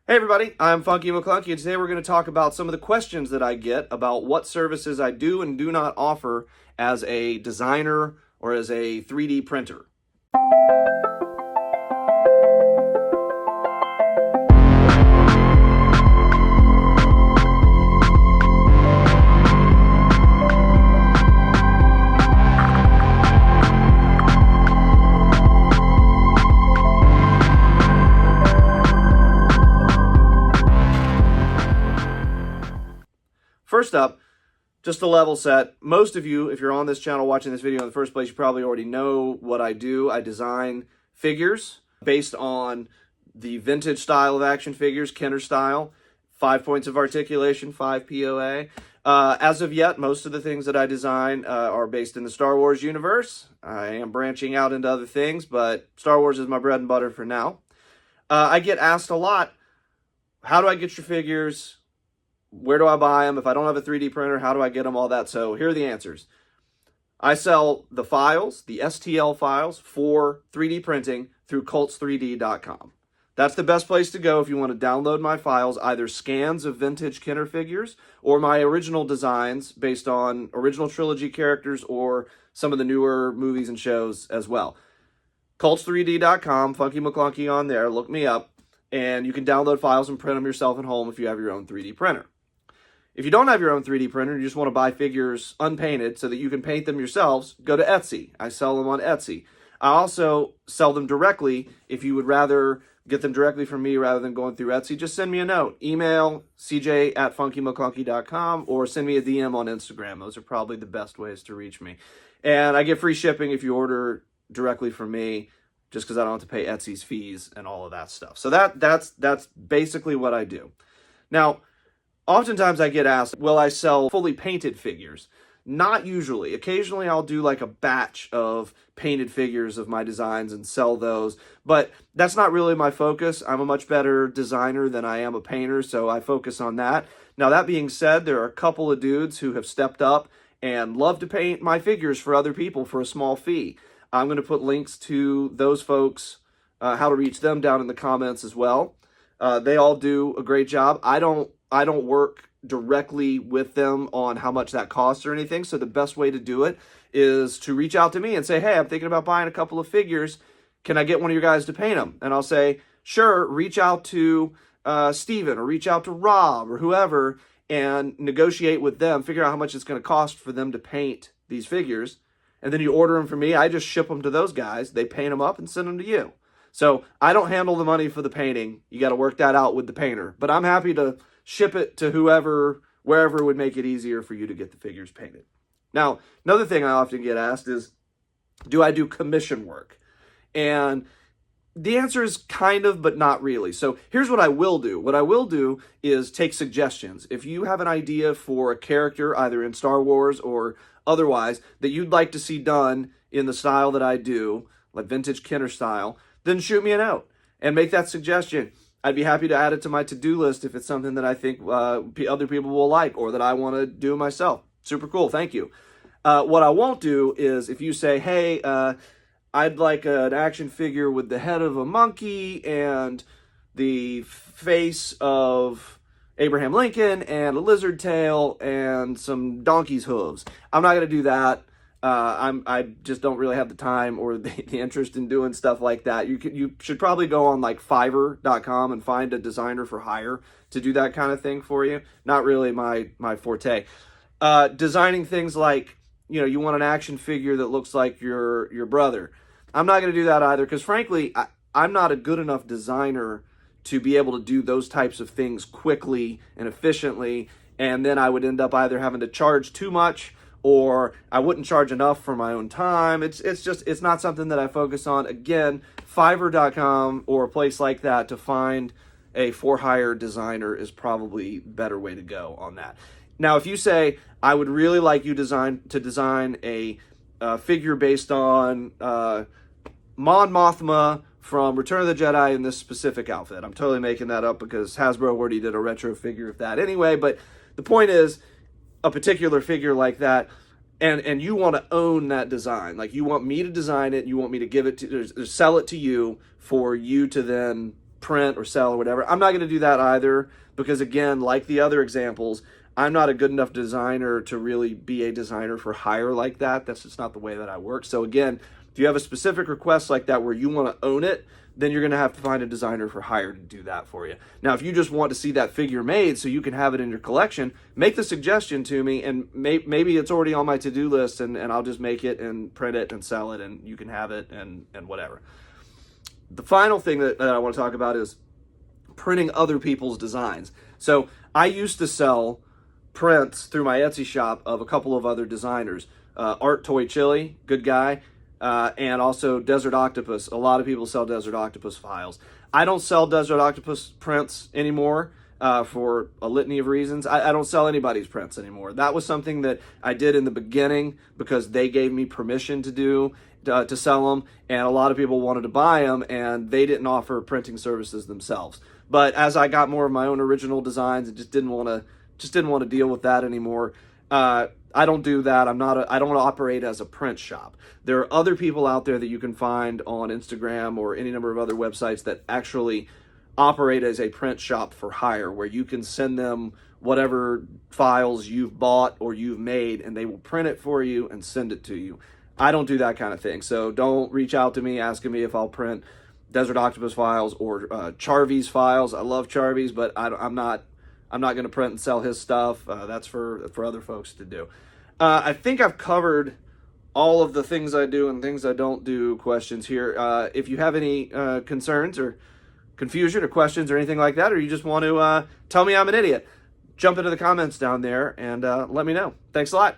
Hey everybody, I'm Funky Maclunkey, and today we're going to talk about some of the questions that I get about what services I do and do not offer as a designer or as a 3D printer. First up, just to level set, most of you, if you're on this channel watching this video in the first place, you probably already know what I do. I design figures based on the vintage style of action figures, Kenner style, 5 points of articulation, 5 POA. As of yet, most of the things that I design are based in the Star Wars universe. I am branching out into other things, but Star Wars is my bread and butter for now. I get asked a lot, how do I get your figures? Where do I buy them? If I don't have a 3D printer, how do I get them? All that. So here are the answers. I sell the files, the STL files for 3D printing through Cults3D.com. That's the best place to go if you want to download my files, either scans of vintage Kenner figures or my original designs based on original trilogy characters or some of the newer movies and shows as well. Cults3D.com, Funky Maclunkey on there, look me up, and you can download files and print them yourself at home if you have your own 3D printer. If you don't have your own 3D printer and you just want to buy figures unpainted so that you can paint them yourselves, go to Etsy. I sell them on Etsy. I also sell them directly. If you would rather get them directly from me rather than going through Etsy, just send me a note. Email cj@funkymaclunkey.com or send me a DM on Instagram. Those are probably the best ways to reach me. And I get free shipping if you order directly from me, just because I don't have to pay Etsy's fees and all of that stuff. So that's basically what I do. Now, oftentimes I get asked, will I sell fully painted figures? Not usually. Occasionally I'll do like a batch of painted figures of my designs and sell those, but that's not really my focus. I'm a much better designer than I am a painter, so I focus on that. Now, that being said, there are a couple of dudes who have stepped up and love to paint my figures for other people for a small fee. I'm going to put links to those folks, how to reach them down in the comments as well. They all do a great job. I don't work directly with them on how much that costs or anything. So the best way to do it is to reach out to me and say, hey, I'm thinking about buying a couple of figures. Can I get one of your guys to paint them? And I'll say, sure, reach out to Steven or reach out to Rob or whoever and negotiate with them, figure out how much it's going to cost for them to paint these figures. And then you order them from me. I just ship them to those guys. They paint them up and send them to you. So I don't handle the money for the painting. You got to work that out with the painter. But I'm happy to ship it to whoever, wherever would make it easier for you to get the figures painted. Now, another thing I often get asked is, do I do commission work? And the answer is kind of, but not really. So here's what I will do. What I will do is take suggestions. If you have an idea for a character, either in Star Wars or otherwise, that you'd like to see done in the style that I do, like vintage Kenner style, then shoot me a note and make that suggestion. I'd be happy to add it to my to-do list if it's something that I think other people will like or that I want to do myself. Super cool. Thank you. What I won't do is if you say, hey, I'd like an action figure with the head of a monkey and the face of Abraham Lincoln and a lizard tail and some donkey's hooves. I'm not going to do that. I just don't really have the time or the interest in doing stuff like that. You should probably go on like Fiverr.com and find a designer for hire to do that kind of thing for you. Not really my forte. Designing things like, you want an action figure that looks like your brother. I'm not going to do that either because frankly, I'm not a good enough designer to be able to do those types of things quickly and efficiently, and then I would end up either having to charge too much or I wouldn't charge enough for my own time. It's not something that I focus on. Again, Fiverr.com or a place like that to find a for-hire designer is probably a better way to go on that. Now, if you say, I would really like you to design a figure based on Mon Mothma from Return of the Jedi in this specific outfit. I'm totally making that up because Hasbro already did a retro figure of that anyway, but the point is, a particular figure like that, and you want to own that design. Like, you want me to design it, you want me to give it to, or sell it to you for you to then print or sell or whatever. I'm not going to do that either, because again, like the other examples, I'm not a good enough designer to really be a designer for hire like that. That's just not the way that I work. So again, if you have a specific request like that where you want to own it, then you're going to have to find a designer for hire to do that for you. Now, if you just want to see that figure made so you can have it in your collection, make the suggestion to me, and maybe it's already on my to-do list, and I'll just make it and print it and sell it, and you can have it and whatever. The final thing that I want to talk about is printing other people's designs. So I used to sell prints through my Etsy shop of a couple of other designers. Art Toy Chili, good guy. And also Desert Octopus. A lot of people sell Desert Octopus files. I don't sell Desert Octopus prints anymore for a litany of reasons. I don't sell anybody's prints anymore. That was something that I did in the beginning because they gave me permission to do, to sell them, and a lot of people wanted to buy them, and they didn't offer printing services themselves. But as I got more of my own original designs, I just didn't want to deal with that anymore. I don't do that. I don't operate as a print shop. There are other people out there that you can find on Instagram or any number of other websites that actually operate as a print shop for hire, where you can send them whatever files you've bought or you've made, and they will print it for you and send it to you. I don't do that kind of thing. So don't reach out to me asking me if I'll print Desert Octopus files or Charvy's files. I love Charvy's, but I'm not going to print and sell his stuff. That's for other folks to do. I think I've covered all of the things I do and things I don't do questions here. If you have any concerns or confusion or questions or anything like that, or you just want to tell me I'm an idiot, jump into the comments down there and let me know. Thanks a lot.